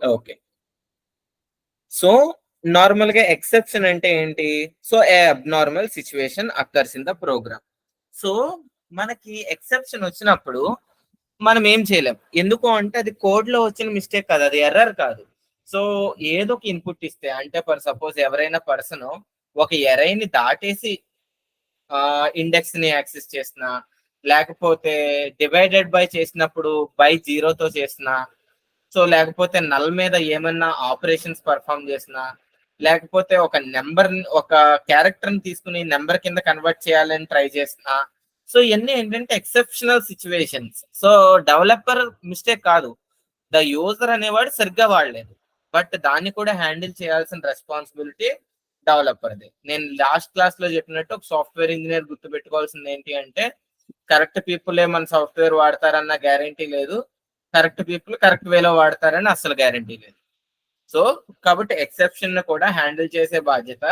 Okay. So, నార్మల్‌గా exception అంటే ఏంటి? So, a abnormal situation occurs in the program. So, మనకి ఎక్సెప్షన్ వచ్చినప్పుడు మనం ఏం చేయలేం. ఎందుకు అంటే అది కోడ్‌లో వచ్చిన మిస్టేక్ కాదు. అది ఎర్రర్ కాదు. సో, ఏదో ఒక ఇన్‌పుట్ ఇస్తే అంటే ఫర్ సపోజ్ ఎవరైనా పర్సను ఒక ఎరైని దాటేసి ఇండెక్స్‌ని యాక్సెస్ చేసినా, లేకపోతే డివైడెడ్ బై చేసినప్పుడు బై 0తో చేసినా, సో లేకపోతే నల్ మీద ఏమన్నా ఆపరేషన్స్ పర్ఫామ్ చేసినా, లేకపోతే ఒక ఒక క్యారెక్టర్‌ని తీసుకొని నంబర్ కింద కన్వర్ట్ చేయాలని ట్రై చేసినా, సో ఇయన్నీ ఏంటంటే exceptional situations. So developer mistake కాదు. ద యూజర్ అనేవాడు సరిగ్గా వాడలేదు. బట్ దాన్ని కూడా హ్యాండిల్ చేయాల్సిన రెస్పాన్సిబిలిటీ డెవలపర్‌ది. నేను లాస్ట్ క్లాస్‌లో చెప్పినట్టు ఒక సాఫ్ట్‌వేర్ ఇంజినీర్ గుర్తుపెట్టుకోవాల్సింది ఏంటి అంటే, కరెక్ట్ పీపులే మన సాఫ్ట్‌వేర్ వాడతారన్న గ్యారంటీ లేదు. కరెక్ట్ పీపుల్ కరెక్ట్ వేలో వాడతారని అస్సలు గ్యారంటీ లేదు. సో, కాబట్టి ఎక్సెప్షన్‌ని కూడా హ్యాండిల్ చేసే బాధ్యత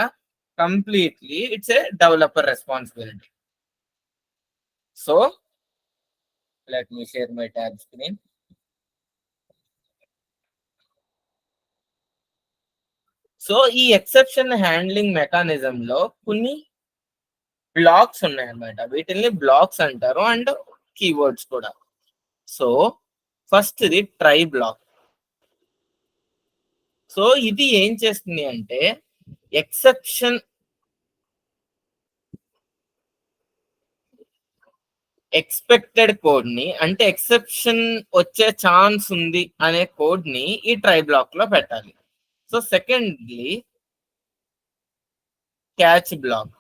completely it's a developer responsibility. So, let me share my tab screen. So, ఈ ఎక్సెప్షన్ హ్యాండ్లింగ్ మెకానిజంలో కొన్ని బ్లాక్స్ ఉన్నాయన్నమాట. వీటిల్ని బ్లాక్స్ అంటారు అండ్ కీవర్డ్స్ కూడా. సో, ఫస్ట్‌ది ట్రై బ్లాక్. సో, ఇది ఏం చేస్తుంది అంటే ఎక్సెప్షన్ ఎక్స్‌పెక్టెడ్ కోడ్‌ని అంటే ఎక్సెప్షన్ వచ్చే ఛాన్స్ ఉంది అనే కోడ్‌ని ఈ ట్రై బ్లాక్‌లో పెట్టాలి. So, secondly catch black.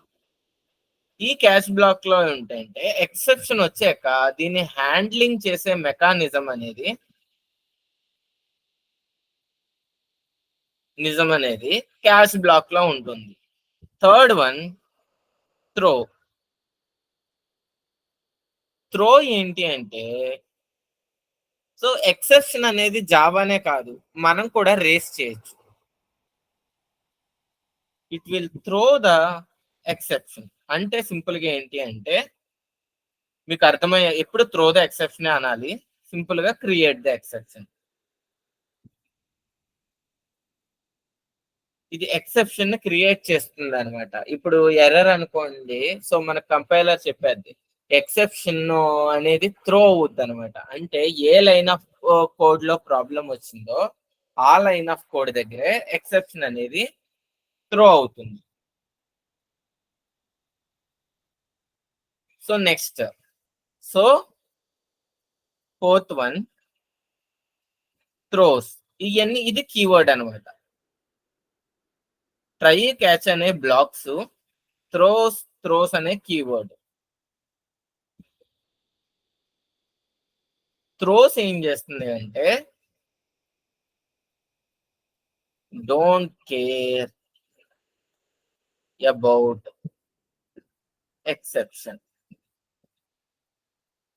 ఈ క్యాచ్ బ్లాక్‌లో ఏంటంటే ఎక్సెప్షన్ వచ్చాక దీన్ని హ్యాండ్లింగ్ చేసే మెకానిజం అనేది క్యాచ్ బ్లాక్‌లో ఉంటుంది. Third one throw. త్రో ఏంటి అంటే సో ఎక్సెప్షన్ అనేది జావానే కాదు, మనం కూడా రేస్ చేయొచ్చు. It will throw the exception. అంటే సింపుల్ గా ఏంటి అంటే మీకు అర్థమయ్యే ఎప్పుడు త్రో ద ఎక్సెప్షన్ అనాలి, సింపుల్ గా క్రియేట్ ద ఎక్సెప్షన్. ఇది ఎక్సెప్షన్ ని క్రియేట్ చేస్తుంది అనమాట. ఇప్పుడు ఎర్రర్ అనుకోండి, సో మనకు కంపైలర్ చెప్పేది ఎక్సెప్షన్ అనేది త్రో అవుద్ది అనమాట. అంటే ఏ లైన్ ఆఫ్ కోడ్ లో ప్రాబ్లం వచ్చిందో ఆ లైన్ ఆఫ్ కోడ్ దగ్గరే ఎక్సెప్షన్ అనేది త్రో అవుతుంది. So next, so fourth one throws. ఇవన్నీ ఇది కీవర్డ్ అనమాట. ట్రై క్యాచ్ అనే బ్లాక్స్, త్రోస్ అనే కీవర్డ్. త్రోస్ ఏం చేస్తుంది అంటే don't care about exception.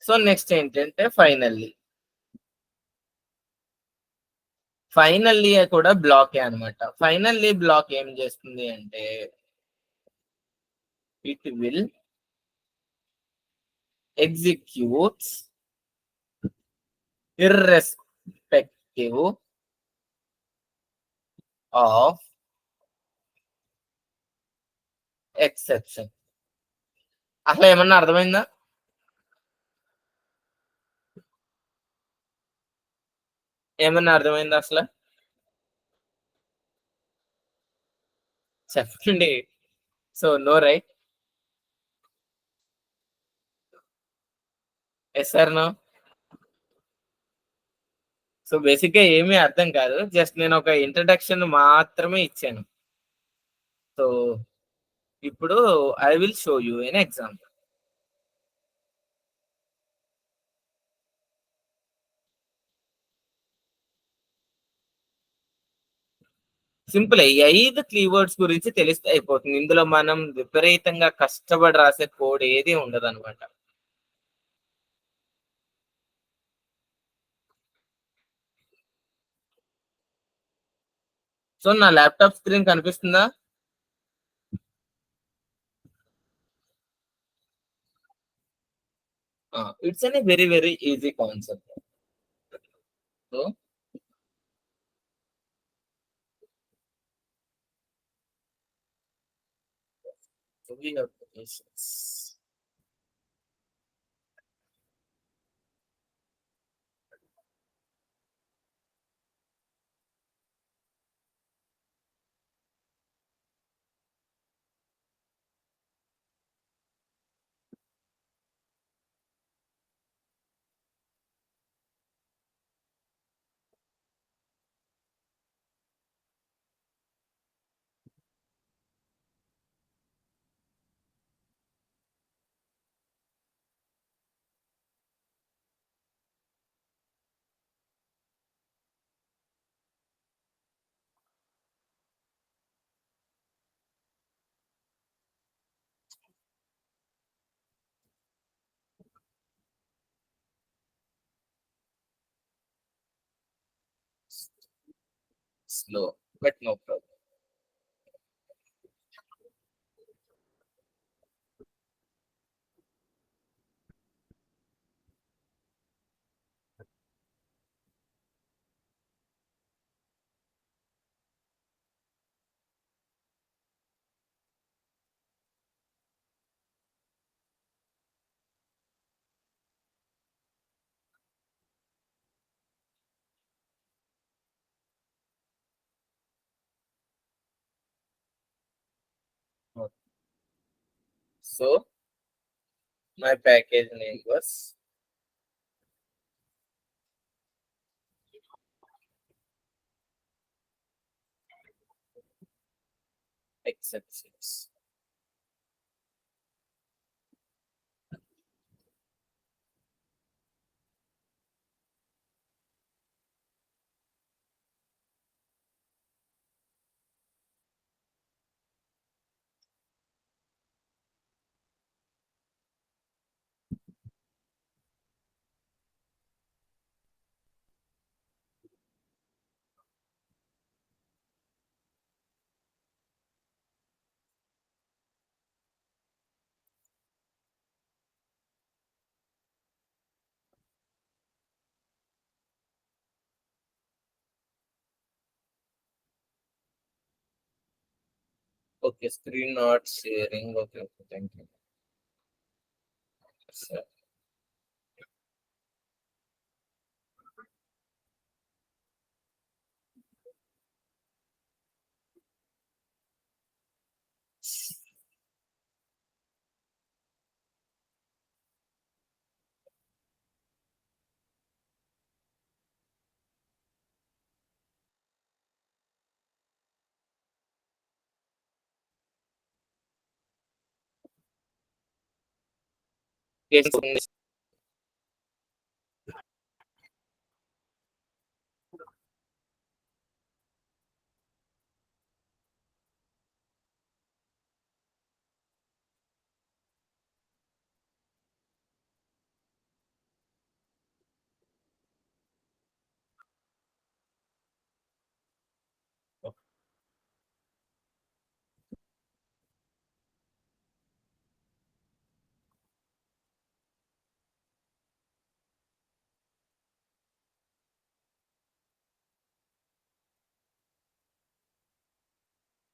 So next ఏంటంటే ఫైనల్లీ కూడా బ్లాకే అనమాట. ఫైనల్లీ బ్లాక్ ఏం చేస్తుంది అంటే it will executes irrespective of exception. అసలు ఏమన్నా అర్థమైందా? ఏమన్నా అర్థమైందా అసలు? చెప్పండి. So no right? Yes or no? So basic గా ఏమీ అర్థం కాదు, జస్ట్ నేను ఒక ఇంట్రడక్షన్ మాత్రమే ఇచ్చాను. సో ఇప్పుడు I will show you an example. Simple. ఈ 5 కీవర్డ్స్ గురించి తెలిస్తే అయిపోతుంది. ఇందులో మనం విపరీతంగా కష్టపడి రాసే కోడ్ ఏది ఉండదన్నమాట. సో నా ల్యాప్టాప్ స్క్రీన్ కనిపిస్తుందా? It's an very very easy concept. So We have patience. Slow, but no problem. Okay. So my package name was exceptions. Okay, screen not sharing. Okay, okay, thank you. So, yes,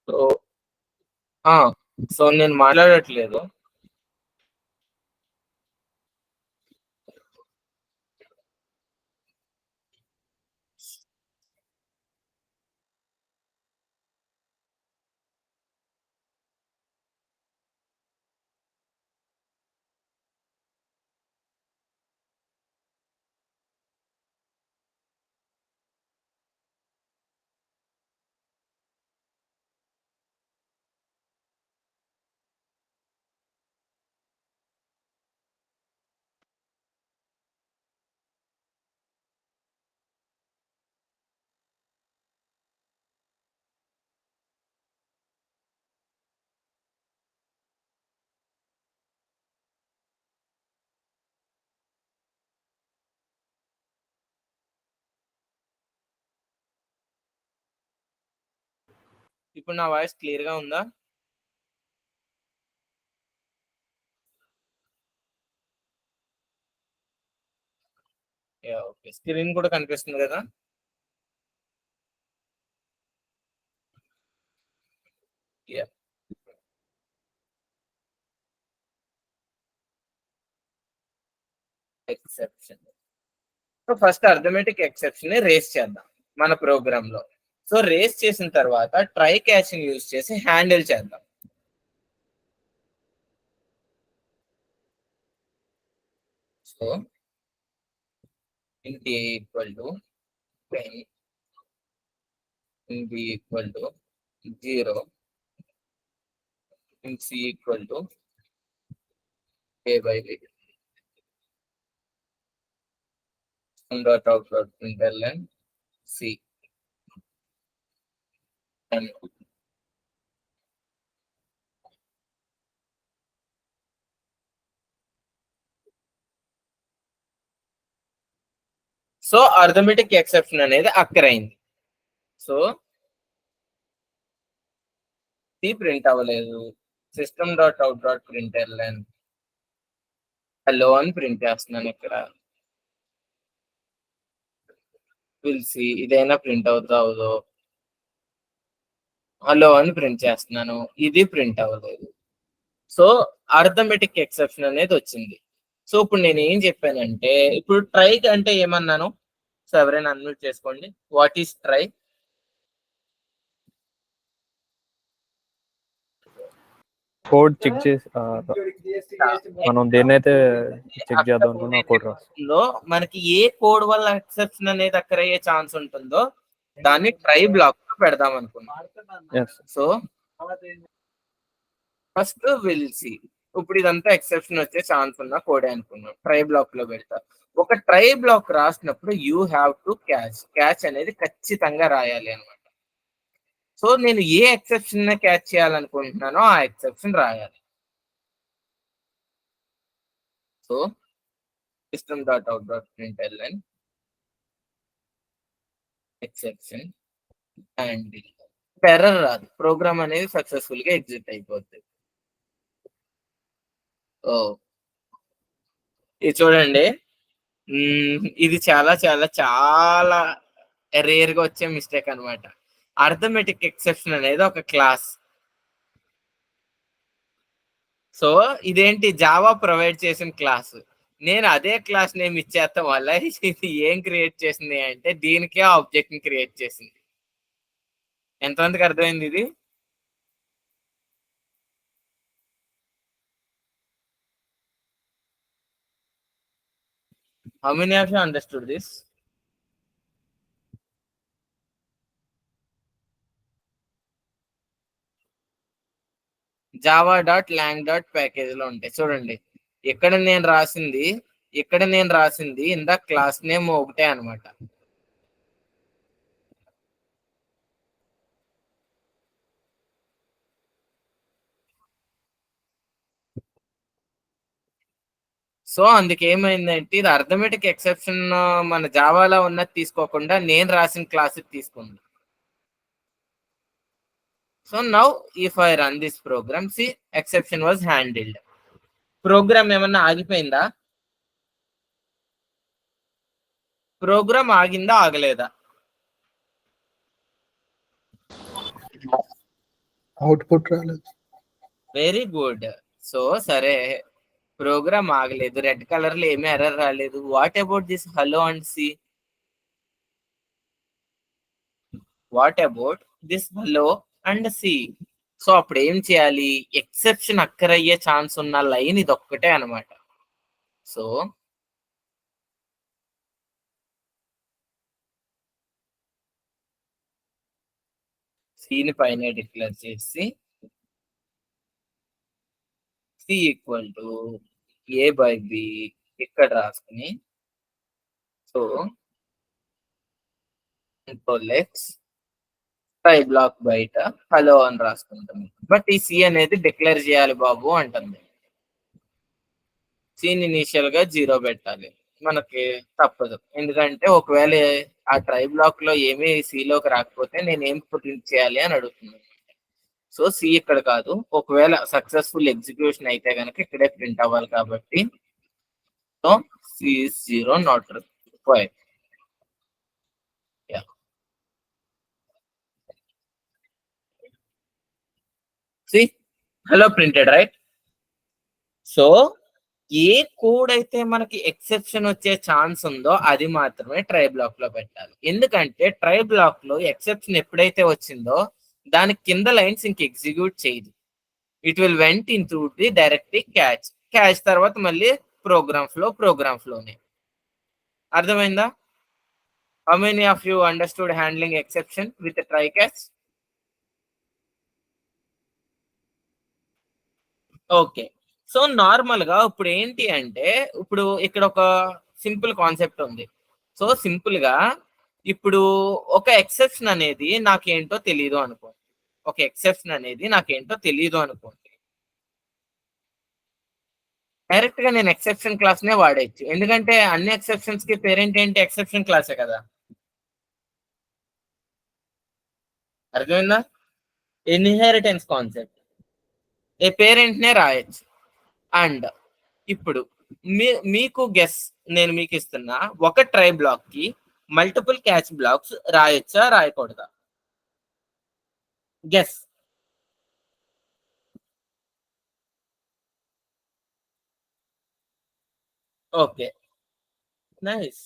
so ఆ! So నేను మాట్లాడట్లేదు. ఇప్పుడు నా voice క్లియర్‌గా ఉందా? Yeah! Okay. Screen కూడా కనిపిస్తుంది గదా! Yeah! Exception. So first arithmetic exception ని రేస్ చేద్దాం మన ప్రోగ్రామ్ లో. సో రేస్ చేసిన తర్వాత ట్రై క్యాచ్ని యూజ్ చేసి హ్యాండిల్ చేద్దాం. So int a equal to 10, int b equal to 0, int c equal to a by b. Dot out dot println c. And so arithmetic exception అనేది అక్కరైంది. So C print అవ్వలేదు. System dot out dot println hello అని print చేస్తున్నాను ఇక్కడ. Will see ఇదైనా print అవుతుందో. Hello అని print చేస్తున్నాను, ఇది ప్రింట్ అవ్వలేదు. సో అర్థమెటిక్ ఎక్సెప్షన్ అనేది వచ్చింది. సో ఇప్పుడు నేను ఏం చెప్పానంటే, ఇప్పుడు ట్రై అంటే ఏమన్నాను? సో ఎవరైనా అన్మ్యూట్ చేసుకోండి. What is try? Code check చేసి మనం దేన్నైతే చెక్ చేద్దాం అనుకున్నా కోడ్ లో మనకి ఏ కోడ్ వల్ల ఎక్సెప్షన్ అనేది అక్కడ అయ్యే ఛాన్స్ ఉంటుందో దాన్ని ట్రై బ్లాక్ లో పెడదాం అనుకున్నాం. So first will see. ఇప్పుడు ఇదంతా ఎక్సెప్షన్ వచ్చే ఛాన్స్ ఉన్న కోడే అనుకున్నాం, ట్రై బ్లాక్ లో పెడతా. ఒక ట్రై బ్లాక్ రాసినప్పుడు యూ హ్యావ్ టు క్యాచ్ అనేది ఖచ్చితంగా రాయాలి అనమాట. సో నేను ఏ ఎక్సెప్షన్ క్యాచ్ చేయాలనుకుంటున్నానో ఆ ఎక్సెప్షన్ రాయాలి. So system dot out dot println exception and error రాదు, ప్రోగ్రామ్ అనేది సక్సెస్ఫుల్ గా ఎగ్జిట్ అయిపోతుంది. ఓ ఇది చూడండి, ఇది చాలా చాలా చాలా రేర్ గా వచ్చే మిస్టేక్ అనమాట. అర్థమెటిక్ ఎక్సెప్షన్ అనేది ఒక క్లాస్. సో ఇదేంటి, జావా ప్రొవైడ్ చేసిన క్లాస్. నేను అదే క్లాస్ నేమ్ ఇచ్చేస్తాం వల్ల ఇది ఏం క్రియేట్ చేసింది అంటే దీనికే ఆబ్జెక్ట్ ని క్రియేట్ చేసింది. ఎంతమందికి అర్థమైంది ఇది? How many of you understood this? Java dot long dot package లో ఉంటాయి చూడండి. ఇక్కడ నేను రాసింది ఇందా క్లాస్ నేమ్ ఒకటే అనమాట. సో అందుకేమైందంటే ఇది అర్థమెటిక్ ఎక్సెప్షన్ మన జావాలో ఉన్నది తీసుకోకుండా నేను రాసిన క్లాస్ తీసుకుంది. So now if I run this program, C exception was handled. Program ఏమన్నా ఆగిపోయిందా? ప్రోగ్రామ్ ఆగిందా ఆగలేదా? అవుట్పుట్ రాలేదు. Very good. సో సరే, ప్రోగ్రామ్ ఆగలేదు, రెడ్ కలర్ లో ఏమీ ఎర్రర్ రాలేదు. What about this hello and C? What about this hello and C? So అప్పుడు ఏం చేయాలి? ఎక్సెప్షన్ అక్కరయ్యే ఛాన్స్ ఉన్న లైన్ ఇది ఒక్కటే అనమాట. సో సిని పైన డిక్లేర్ చేసి C equal to A by B ఇక్కడ రాసుకుని, సో లెట్స్ ట్రై బ్లాక్ బయట హలో అని రాసుకుంటాం. బట్ ఈ సి అనేది డిక్లేర్ చేయాలి బాబు అంటుంది. సీన్ ఇనిషియల్ గా 0 పెట్టాలి, మనకి తప్పదు. ఎందుకంటే ఒకవేళ ఆ ట్రై బ్లాక్ లో ఏమీ సిలోకి రాకపోతే నేను ఏం ప్రింట్ చేయాలి అని అడుగుతున్నాను. సో సి ఇక్కడ కాదు, ఒకవేళ సక్సెస్ఫుల్ ఎగ్జిక్యూషన్ అయితే కనుక ఇక్కడే ప్రింట్ అవ్వాలి కాబట్టి so C is 0 not required. See, hello printed, right? So ఏ కోడ్ అయితే మనకి ఎక్సెప్షన్ వచ్చే ఛాన్స్ ఉందో అది మాత్రమే ట్రై బ్లాక్ లో పెట్టాలి. ఎందుకంటే ట్రై బ్లాక్ లో ఎక్సెప్షన్ ఎప్పుడైతే వచ్చిందో దాని కింద లైన్స్ ఇంక ఎగ్జిక్యూట్ చేయదు. It will went in to the directly catch తర్వాత మళ్ళీ ప్రోగ్రామ్ ఫ్లోనే. అర్థమైందా? How many of you understood handling exception with try catch? Okay. So normal గా ఇప్పుడు ఏంటి అంటే ఇప్పుడు ఇక్కడ ఒక సింపుల్ కాన్సెప్ట్ ఉంది. సో సింపుల్ గా ఇప్పుడు ఒక ఎక్సెప్షన్ అనేది నాకేంటో తెలియదు అనుకోండి. డైరెక్ట్ గా నేను ఎక్సెప్షన్ క్లాస్ నే వాడేయచ్చు. ఎందుకంటే అన్ని ఎక్సెప్షన్స్ కి పేరెంట్ ఏంటి? ఎక్సెప్షన్ క్లాసే కదా. అర్థమైందా? ఇన్హెరిటెన్స్ కాన్సెప్ట్ ఏ పేరెంట్ నే రాయొచ్చు. అండ్ ఇప్పుడు మీకు గెస్ నేను మీకు ఇస్తున్నా, ఒక ట్రై బ్లాక్ కి మల్టిపుల్ క్యాచ్ బ్లాక్స్ రాయొచ్చా రాయకూడదా? గెస్. Okay, nice.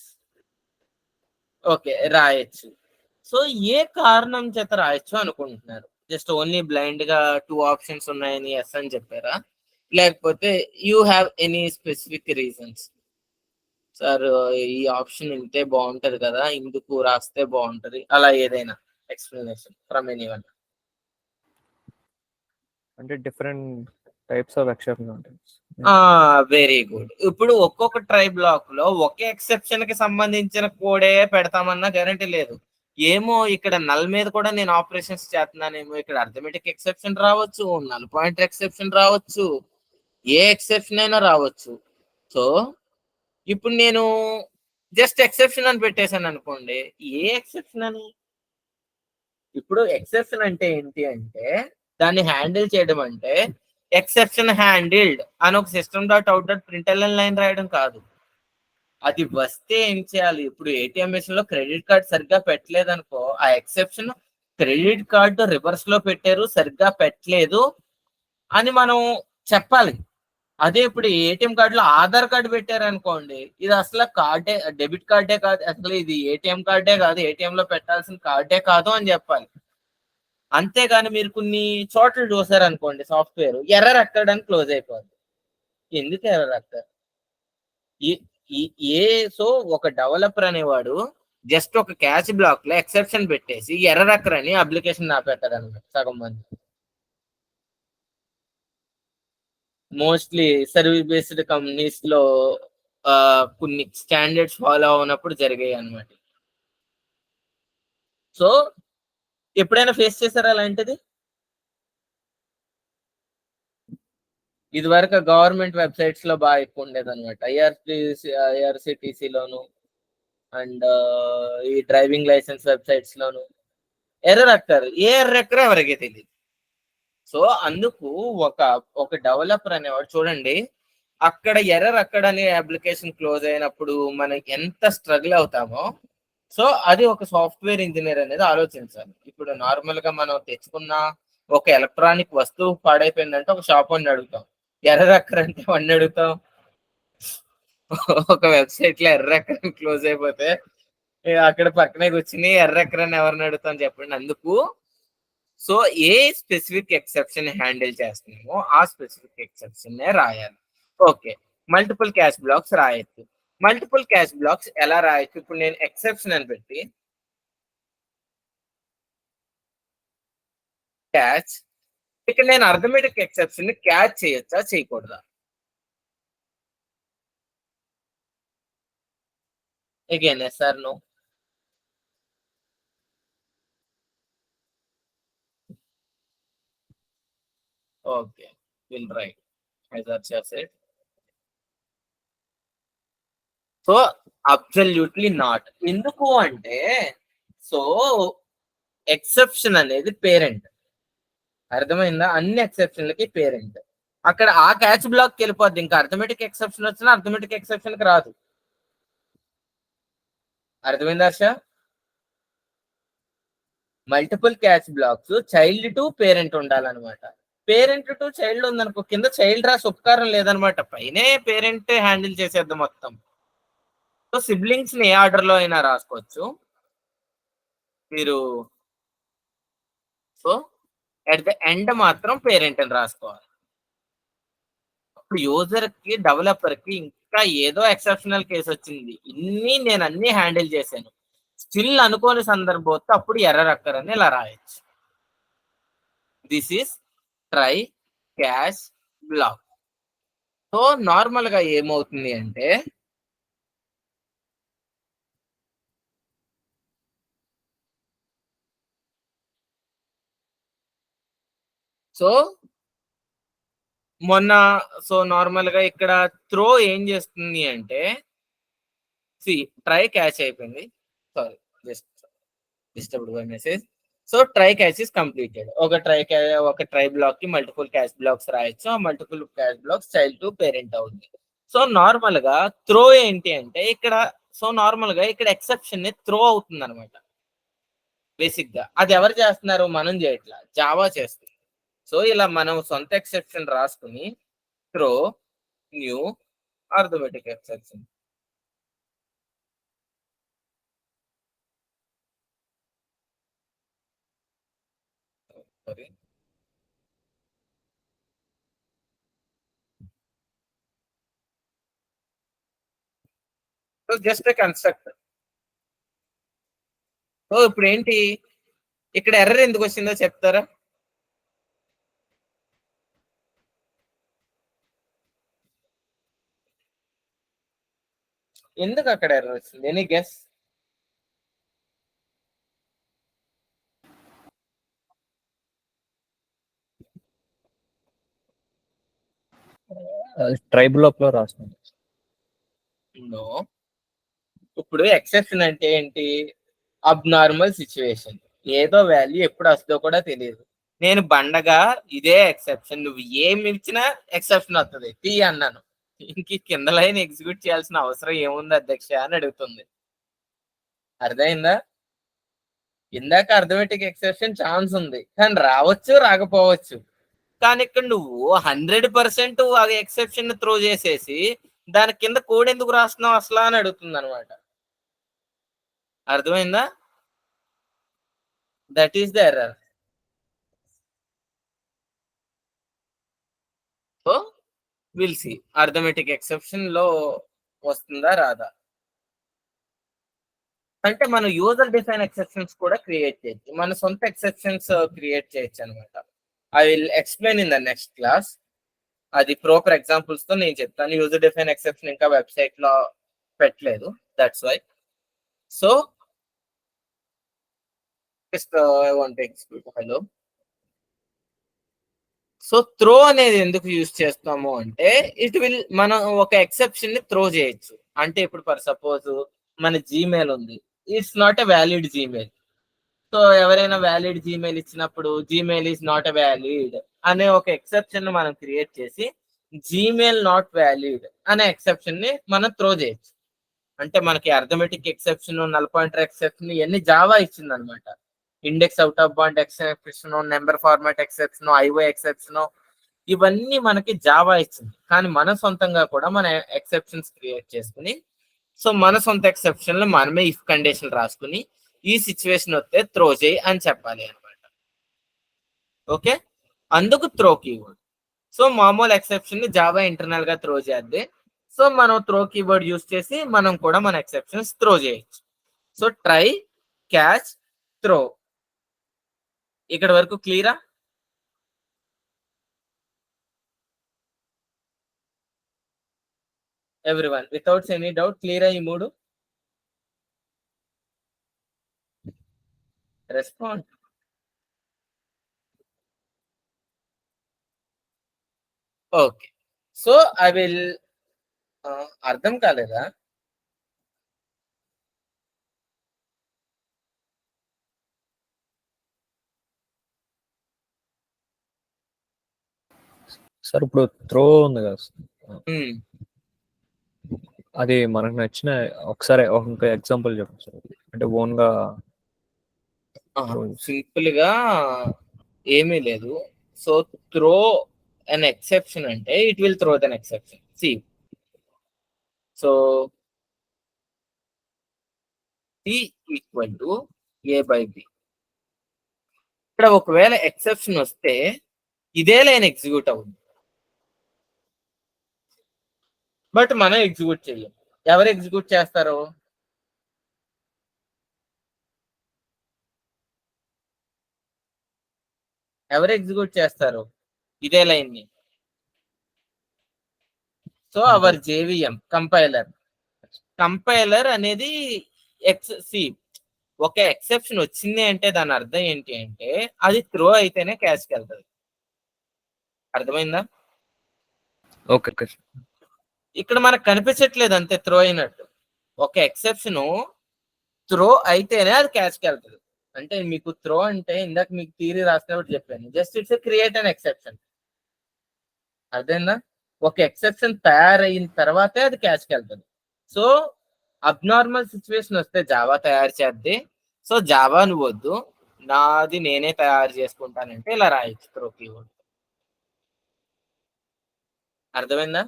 ఓకే, రాయొచ్చు. సో ఏ కారణం చేత రాయొచ్చు అనుకుంటున్నారు? జస్ట్ ఓన్లీ బ్లైండ్ గా 2 ఆప్షన్స్ ఉన్నాయని ఎస్ అని చెప్పారా, లేకపోతే you have any specific reasons? Sir ఈ ఆప్షన్ ఇంతే బాగుంటది కదా, ఇందుకు రాస్తే బాగుంటది, అలా ఏదైనా ఎక్స్ప్లెనేషన్ ఫ్రమ్ ఎనీవన్? అంటే డిఫరెంట్ టైప్స్ ఆఫ్ ఎక్సెప్షన్ ఉంటాయి. Very good. ఇప్పుడు ఒక్కొక్క ట్రై బ్లాక్ లో ఒకే ఎక్సెప్షన్ కి సంబంధించిన కోడే పెడతామన్న గ్యారంటీ లేదు. ఏమో ఇక్కడ నల్ మీద కూడా నేను ఆపరేషన్స్ చేస్తున్నానేమో, ఇక్కడ అర్థమెటిక్ ఎక్సెప్షన్ రావచ్చు, నల్ పాయింటర్ ఎక్సెప్షన్ రావచ్చు, ఏ ఎక్సెప్షన్ అయినా రావచ్చు. సో ఇప్పుడు నేను జస్ట్ ఎక్సెప్షన్ అని పెట్టేశాను అనుకోండి, ఏ ఎక్సెప్షన్ అని? ఇప్పుడు ఎక్సెప్షన్ అంటే ఏంటి అంటే దాన్ని హ్యాండిల్ చేయడం అంటే ఎక్సెప్షన్ హ్యాండిల్డ్ అని ఒక system dot out dot println line రాయడం కాదు. అది వస్తే ఏం చేయాలి? ఇప్పుడు ఏటీఎం మెషిన్ లో క్రెడిట్ కార్డ్ సరిగ్గా పెట్టలేదు అనుకో, ఆ ఎక్సెప్షన్ క్రెడిట్ కార్డు రివర్స్ లో పెట్టారు, సరిగ్గా పెట్టలేదు అని మనం చెప్పాలి. అదే ఇప్పుడు ఏటీఎం కార్డులో ఆధార్ కార్డు పెట్టారు అనుకోండి, ఇది అసలు కార్డే, డెబిట్ కార్డే కాదు, అసలు ఇది ఏటీఎం కార్డే కాదు, ఏటీఎం లో పెట్టాల్సిన కార్డే కాదు అని చెప్పాలి. అంతేగాని మీరు కొన్ని చోట్ల చూసారు అనుకోండి, సాఫ్ట్వేర్ ఎర్రర్ ఎక్కడానికి క్లోజ్ అయిపోద్ది. ఎందుకు ఎర్రర్ ఎక్కడ? ఏ సో ఒక డెవలపర్ అనేవాడు జస్ట్ ఒక క్యాచ్ బ్లాక్ లో ఎక్సెప్షన్ పెట్టేసి ఎర్రర్ ఎక్కర్ అని అప్లికేషన్ నాపెట్టారు అనమాట సగం మంది. మోస్ట్లీ సర్వీస్ బేస్డ్ కంపెనీస్ లో కొన్ని స్టాండర్డ్స్ ఫాలో అవునప్పుడు జరిగాయి అనమాట. సో ఎప్పుడైనా ఫేస్ చేశారా అలాంటిది? ఇది వరకు గవర్నమెంట్ వెబ్సైట్స్ లో బాగా ఎక్కువ ఉండేది అనమాట, ఐఆర్సిటిసి లోను అండ్ ఈ డ్రైవింగ్ లైసెన్స్ వెబ్సైట్స్ లోను ఎర్రర్ ఎక్కర్, ఏ ఎర్రర్ ఎక్కర్ ఎవరికి తెలియదు. సో అందుకు ఒక డెవలపర్ అనేవాడు చూడండి, అక్కడ ఎర్రర్ అక్కడనే అప్లికేషన్ క్లోజ్ అయినప్పుడు మనం ఎంత స్ట్రగుల్ అవుతామో, సో అది ఒక సాఫ్ట్వేర్ ఇంజనీర్ అనేది ఆలోచించాలి. ఇప్పుడు నార్మల్ గా మనం తెచ్చుకున్న ఒక ఎలక్ట్రానిక్ వస్తువు పాడైపోయిందంటే ఒక షాప్ అని అడుగుతాం, ఎర్రర్ అక్కర్ అంటే వాడిని అడుగుతాం. ఒక వెబ్సైట్ లో ఎర్రర్ అక్కర్ క్లోజ్ అయిపోతే అక్కడ పక్కనే కూర్చుని ఎర్రర్ అక్కర్ అని ఎవరిని అడుగుతాం చెప్పండి? అందుకు సో ఏ స్పెసిఫిక్ ఎక్సెప్షన్ హ్యాండిల్ చేస్తున్నామో ఆ స్పెసిఫిక్ ఎక్సెప్షన్ రాయాలి. ఓకే, మల్టిపుల్ క్యాచ్ బ్లాక్స్ రాయొచ్చు. మల్టిపుల్ క్యాచ్ బ్లాక్స్ ఎలా రాయొచ్చు? ఇప్పుడు నేను ఎక్సెప్షన్ అని పెట్టి క్యాచ్, ఇక్కడ నేను అర్థమెటిక్ ఎక్సెప్షన్ ని క్యాచ్ చేయొచ్చా చేయకూడదా? Again yes or no? Okay, will right as Archa said. So absolutely not. ఎందుకు అంటే సో ఎక్సెప్షన్ అనేది పేరెంట్, అర్థమైందా? అన్ని ఎక్సెప్షన్లకి పేరెంట్. అక్కడ ఆ క్యాచ్ బ్లాక్ వెళ్ళిపోద్ది, ఇంకా అర్థమెటిక్ ఎక్సెప్షన్ వచ్చినా అర్థమెటిక్ ఎక్సెప్షన్ కి రాదు. అర్థమైందా Harsha? Multiple catch blocks child to parent ఉండాలన్నమాట. పేరెంట్ టు చైల్డ్ ఉందనుకో, కింద చైల్డ్ రాసి ఉపకారం లేదనమాట, పైనే పేరెంట్ హ్యాండిల్ చేసేద్దాం మొత్తం. సో సిబ్లింగ్స్ ని ఏ ఆర్డర్ లో అయినా రాసుకోవచ్చు మీరు. సో ఎట్ ద ఎండ్ మాత్రం పేరెంట్ అని రాసుకోవాలి. అప్పుడు యూజర్ కి, డెవలపర్ కి ఇంకా ఏదో ఎక్సెప్షనల్ కేసు వచ్చింది, నేను అన్ని హ్యాండిల్ చేశాను, స్టిల్ అనుకోని సందర్భం వస్తే అప్పుడు ఎర్రర్ అక్కర్ అని ఇలా రాయొచ్చు. This is try catch black. So normal గా ఏమవుతుంది అంటే, సో మొన్న సో నార్మల్ గా ఇక్కడ త్రో ఏం చేస్తుంది అంటే, ట్రై క్యాచ్ అయిపోయింది, sorry just disturbed by message. So try catch is completed. ఒక ట్రై బ్లాక్ కి మల్టిపుల్ క్యాచ్ బ్లాక్స్ రాయొచ్చు, ఆ multiple catch blocks child to parent అవుతుంది. సో నార్మల్ గా త్రో ఏంటి అంటే ఇక్కడ, సో నార్మల్ గా ఇక్కడ ఎక్సెప్షన్ ని త్రో అవుతుంది అనమాట. బేసిక్ గా అది ఎవరు చేస్తున్నారు, మనం చేయట్లా, జావా చేస్తుంది. సో ఇలా మనం సొంత ఎక్సెప్షన్ రాసుకుని throw new arithmetic exception. Sorry, so just construct. So ఇప్పుడు ఏంటి, ఇక్కడ ఎర్రర్ ఎందుకు వచ్చిందో చెప్తారా? ఎందుకు అక్కడ ఎర్రర్ వచ్చింది, ఎనీ గెస్? ట్రై బ్లాక్ లో రాస్తాను. నో. ఇప్పుడు ఎక్సెప్షన్ అంటే ఏంటి, అబ్నార్మల్ సిచ్యువేషన్, ఏదో వాల్యూ ఎప్పుడు వస్తుందో కూడా తెలియదు. నేను బండగా ఇదే ఎక్సెప్షన్, నువ్వు ఏమి ఇచ్చినా ఎక్సెప్షన్ వస్తుంది, టీ అన్నాను, ఇంక కింద లైన్ ఎగ్జిక్యూట్ చేయాల్సిన అవసరం ఏముంది అధ్యక్ష అని అడుగుతుంది. అర్థమైందా? ఇందాక అర్థమెటిక్ ఎక్సెప్షన్ ఛాన్స్ ఉంది, కానీ రావచ్చు రాకపోవచ్చు. కానీ ఇక్కడ నువ్వు 100% అది ఎక్సెప్షన్ త్రో చేసేసి దాని కింద కోడ్ ఎందుకు రాస్తున్నావు అసలు అని అడుగుతుంది అనమాట. అర్థమైందా? That is the error. So will C arithmetic exception లో వస్తుందా రాదా. అంటే మనం యూజర్ డిఫైన్ ఎక్సెప్షన్స్ కూడా క్రియేట్ చేయొచ్చు, మన సొంత ఎక్సెప్షన్స్ క్రియేట్ చేయొచ్చు అనమాట. I will explain in the next class. అది ప్రాపర్ ఎగ్జాంపుల్స్ తో నేను చెప్తాను. యూజర్ డిఫైన్ ఎక్సెప్షన్ ఇంకా వెబ్సైట్ లో పెట్టలేదు, that's why. So I want to explain. Hello. So throw అనేది ఎందుకు యూజ్ చేస్తాము అంటే, ఇట్ విల్ మనం ఒక ఎక్సెప్షన్ ని త్రో చేయొచ్చు. అంటే ఇప్పుడు ఫర్ సపోజ్ మన జీమెయిల్ ఉంది, it's not a valid Gmail. So ఎవరైనా వ్యాలిడ్ జీమెయిల్ ఇచ్చినప్పుడు Gmail is not a valid అనే ఒక ఎక్సెప్షన్ మనం క్రియేట్ చేసి జీమెయిల్ నాట్ వ్యాలిడ్ అనే ఎక్సెప్షన్ ని మనం త్రో చేయొచ్చు. అంటే మనకి arithmetic exception, null pointer exception ఇవన్నీ జావా ఇచ్చింది అనమాట. Index out of bond exception, number format exception, IO exception, ఇవన్నీ మనకి జావా ఇచ్చింది. కానీ మన సొంతంగా కూడా మన ఎక్సెప్షన్స్ క్రియేట్ చేసుకుని, సో మన సొంత ఎక్సెప్షన్ లో మనమే ఇఫ్ కండిషన్ రాసుకుని ఈ సిచ్యువేషన్ వస్తే త్రో చేయి అని చెప్పాలి అనమాట. ఓకే, అందుకు త్రో కీవర్డ్. సో మామూలు ఎక్సెప్షన్ ని జావా ఇంటర్నల్ గా త్రో చేద్ది. సో మనం త్రో కీవర్డ్ యూస్ చేసి మనం కూడా మన ఎక్సెప్షన్స్ త్రో చేయొచ్చు. So try catch throw. ఇక్కడ వరకు క్లియరా? ఎవ్రీవన్ వితౌట్ ఎనీ డౌట్ క్లియరా ఈ మూడు? Respond. Okay, so I will, అర్థం కాలేదా? సార్ ఇప్పుడు త్రో ఉంది కదా సార్, అది మనకు నచ్చిన ఒకసారి ఒక ఎగ్జాంపుల్ చెప్పండి సార్. అంటే ఓన్ గా సింపుల్ గా ఏమీ లేదు. సో త్రో an exception అంటే it will throw an exception. See, so C equal to A by B. ఇక్కడ ఒకవేళ ఎక్సెప్షన్ వస్తే ఇదే లైన్ ఎగ్జిక్యూట్ అవుతుంది, బట్ మనం ఎగ్జిక్యూట్ చెయ్యం. ఎవరు ఎగ్జిక్యూట్ చేస్తారు? ఎవరు ఎగ్జిక్యూట్ చేస్తారు ఇదే లైన్ ని? సో అవర్ జేవిఎం కంపైలర్ అనేది ఒక ఎక్సెప్షన్ వచ్చింది అంటే దాని అర్థం ఏంటి అంటే అది త్రో అయితేనే క్యాచ్కి వెళ్తుంది. అర్థమైందా? ఓకే. ఇక్కడ మనకు కనిపించట్లేదు అంతే త్రో అయినట్టు. ఒక ఎక్సెప్షన్ త్రో అయితేనే అది క్యాచ్కి వెళ్తుంది. అంటే మీకు త్రో అంటే ఇందాక మీకు థియరీ రాసినప్పుడు చెప్పాను, just it's create an exception. అర్థమైందా? ఒక ఎక్సెప్షన్ తయారైన తర్వాతే అది క్యాచ్కి వెళ్తుంది. సో అబ్నార్మల్ సిచ్యువేషన్ వస్తే జావా తయారు చేద్ది. సో జావా నువ్వు వద్దు, నాది నేనే తయారు చేసుకుంటానంటే ఇలా రాయొచ్చు త్రో కీవర్డ్. అర్థమైందా?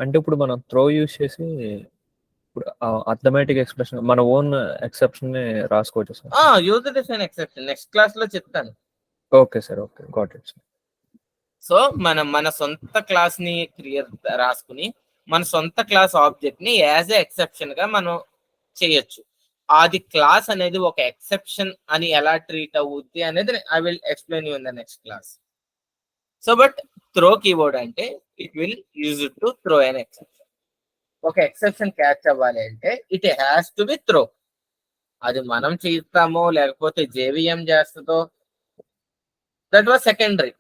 అంటే ఇప్పుడు మనం త్రో యూజ్ చేసి ఇప్పుడు అథమెటిక్ ఎక్స్ప్రెషన్ మన ఓన్ ఎక్సెప్షన్ ని రాసుకోవచ్చు sir. User define exception next class లో చెప్తాను. Okay sir, okay, got it sir. So మనం మన సొంత క్లాస్ ని రాసుకుని మన సొంత క్లాస్ ఆబ్జెక్ట్ ని యాజ్ ఎ ఎక్సెప్షన్ గా మనం చేయొచ్చు. అది క్లాస్ అనేది ఒక ఎక్సెప్షన్ అని ఎలా ట్రీట్ అవుద్ది అనేది I will explain you in the next class. So but throw keyword అంటే it will use to throw an exception. ఒక ఎక్సెప్షన్ క్యాచ్ అవ్వాలి అంటే it has to be throw. అది మనం చేస్తామో లేకపోతే జేవిఎం చేస్తుందో దట్ వాజ్ సెకండరీ.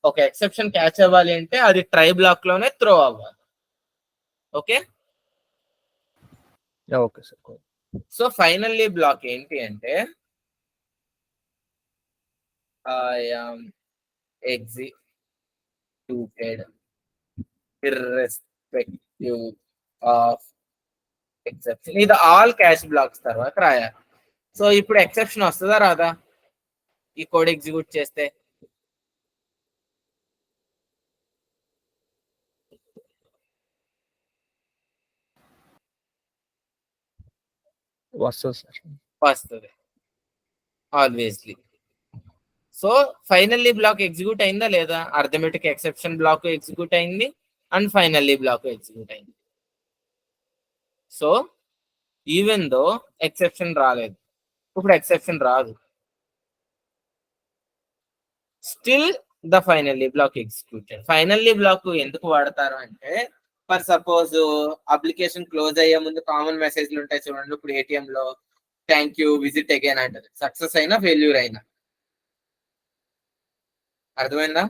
ఒక ఎక్సెప్షన్ క్యాచ్ అవ్వాలి అంటే అది ట్రై బ్లాక్ లోనే త్రో అవ్వాలి. Okay okay sir. So finally block ఏంటి అంటే I am executed irrespective of exception. ఇది ఆల్ క్యాచ్ బ్లాక్స్ తర్వాత రాయాలి. సో ఇప్పుడు ఎక్సెప్షన్ వస్తుందా రాదా ఈ కోడ్ ఎగ్జిక్యూట్ చేస్తే? వస్తుంది alwaysly. So finally block execute అయిందా లేదా? అర్థమెటిక్ ఎక్సెప్షన్ బ్లాక్ ఎగ్జిక్యూట్ అయింది అండ్ ఫైనల్లీ బ్లాక్ ఎగ్జిక్యూట్ అయింది. సో ఈవెన్ దో ఎక్సెప్షన్ రాలేదు, ఇప్పుడు ఎక్సెప్షన్ రాదు, still the finally block executed. Finally block ఎందుకు వాడతారు అంటే ఫర్ సపోజ్ అప్లికేషన్ క్లోజ్ అయ్యే ముందు కామన్ మెసేజ్లు ఉంటాయి చూడండి. ఇప్పుడు ఏటీఎం లో థ్యాంక్ యూ విజిట్ అగైన్ అంటది, సక్సెస్ అయినా ఫెయిల్యూర్ అయినా. అర్థమైందా?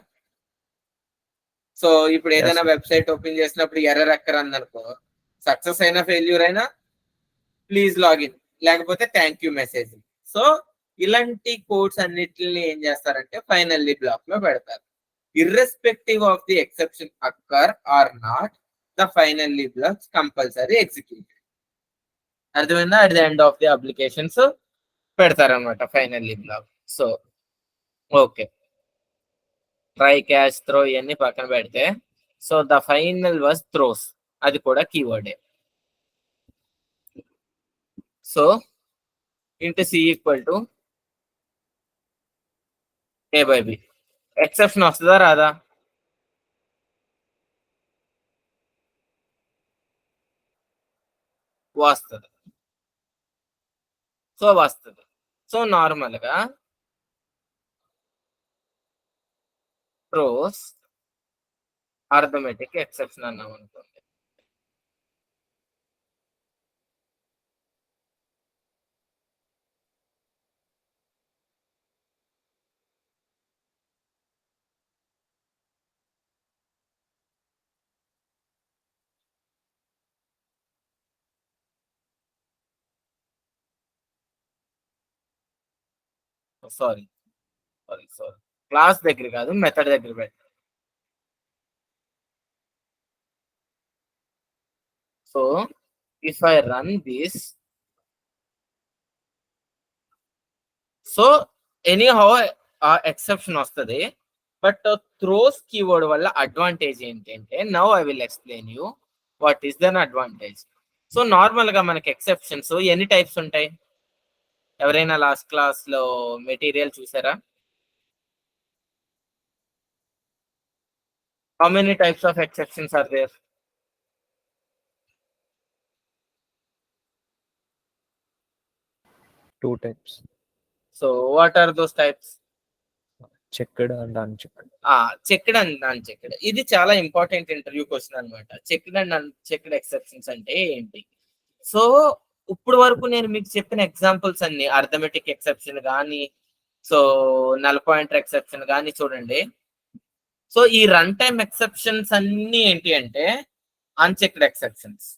సో ఇప్పుడు ఏదైనా వెబ్సైట్ ఓపెన్ చేసినప్పుడు ఎర్రర్ ఎక్కర్ అందనుకో, సక్సెస్ అయినా ఫెయిల్యూర్ అయినా ప్లీజ్ లాగిన్ లేకపోతే థ్యాంక్ యూ మెసేజ్. సో ఇలాంటి కోడ్స్ అన్నిటిని ఏం చేస్తారంటే ఫైనల్లీ బ్లాక్ లో పెడతారు. Irrespective of the exception occur or not the finally blocks compulsory executed. అర్థమైందా? At the end of the applications పెడతారనమాట finally block. So okay, try catch throw ఇవన్నీ పక్కన పెడితే so the final was throws, అది కూడా కీవర్డే. So into C equal to A by B. Exception వస్తుందా రాదా? వస్తుంది. సో వస్తుంది. సో నార్మల్ గా త్రోస్ అర్థమెటిక్ ఎక్సెప్షన్ అన్నాం అనుకోండి. సారీ క్లాస్ దగ్గర కాదు, మెథడ్ దగ్గర పెట్టాలి. So if I run this, so anyhow exception వస్తుంది. బట్ త్రోస్ కీవర్డ్ వల్ల అడ్వాంటేజ్ ఏంటంటే now I will explain you what is then advantage. So normal గా మనకి ఎక్సెప్షన్స్ ఎన్ని టైప్స్ ఉంటాయి? ఎవరైనా లాస్ట్ క్లాస్ లో మెటీరియల్ చూసారా? How many types of exceptions are there? Two types. So what are those types? Checked and unchecked. Checked and unchecked. ఇది చాలా important interview question అనమాట. చెక్డ్ అండ్ అన్చెక్డ్ ఎక్సెప్షన్స్ అంటే ఏంటి? So ఇప్పుడు వరకు నేను మీకు చెప్పిన ఎగ్జాంపుల్స్ అన్ని అర్థమెటిక్ ఎక్సెప్షన్ కానీ, సో నల్ పాయింటర్ ఎక్సెప్షన్ కానీ చూడండి. సో ఈ రన్ టైమ్ ఎక్సెప్షన్స్ అన్ని ఏంటి అంటే అన్చెక్డ్ ఎక్సెప్షన్స్.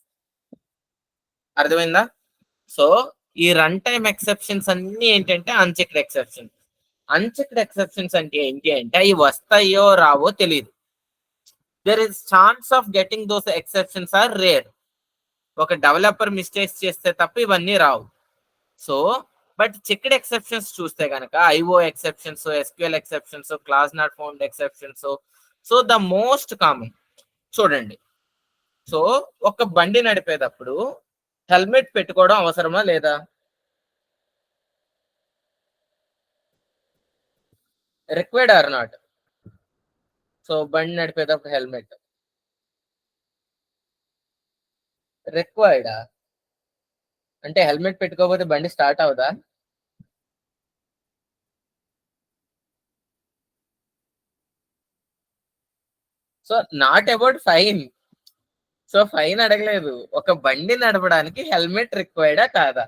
అర్థమైందా? సో ఈ రన్ టైమ్ ఎక్సెప్షన్స్ అన్ని ఏంటంటే అన్చెక్డ్ ఎక్సెప్షన్స్. అన్చెక్డ్ ఎక్సెప్షన్స్ అంటే ఏంటి అంటే అవి వస్తాయో రావో తెలియదు. There is chance of getting those exceptions are rare. ఒక డెవలపర్ మిస్టేక్స్ చేస్తే తప్ప ఇవన్నీ రావు. సో బట్ చెక్డ్ ఎక్సెప్షన్స్ చూస్తే కనుక IO exceptions, SQL exceptions, class not found exceptions. So the most common చూడండి. సో ఒక బండి నడిపేటప్పుడు హెల్మెట్ పెట్టుకోవడం అవసరమా లేదా? Required are not? సో బండి నడిపేటప్పుడు హెల్మెట్ రిక్వైర్డా? అంటే హెల్మెట్ పెట్టుకోకపోతే బండి స్టార్ట్ అవుదా? So not about fine. So fine అడగలేదు, ఒక బండి నడపడానికి హెల్మెట్ రిక్వైర్డా కాదా?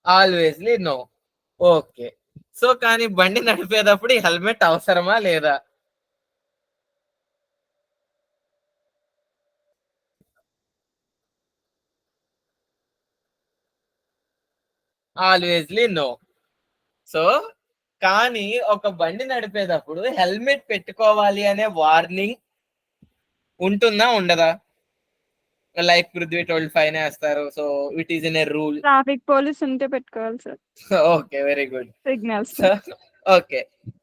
ఆల్వేస్లీ నో. ఓకే. సో కానీ బండి నడిపేటప్పుడు హెల్మెట్ అవసరమా లేదా? ఆల్వేస్లీ నో. సో కానీ ఒక బండి నడిపేటప్పుడు హెల్మెట్ పెట్టుకోవాలి అనే వార్నింగ్ ఉంటుందా ఉండదా? లైక్ పృథ్వీ టోల్డ్ ఫైన్ వేస్తారు. So it is in a rule. Traffic police ఉంటే పెట్టుకోవాలి sir. Okay, very good. Signals. Okay,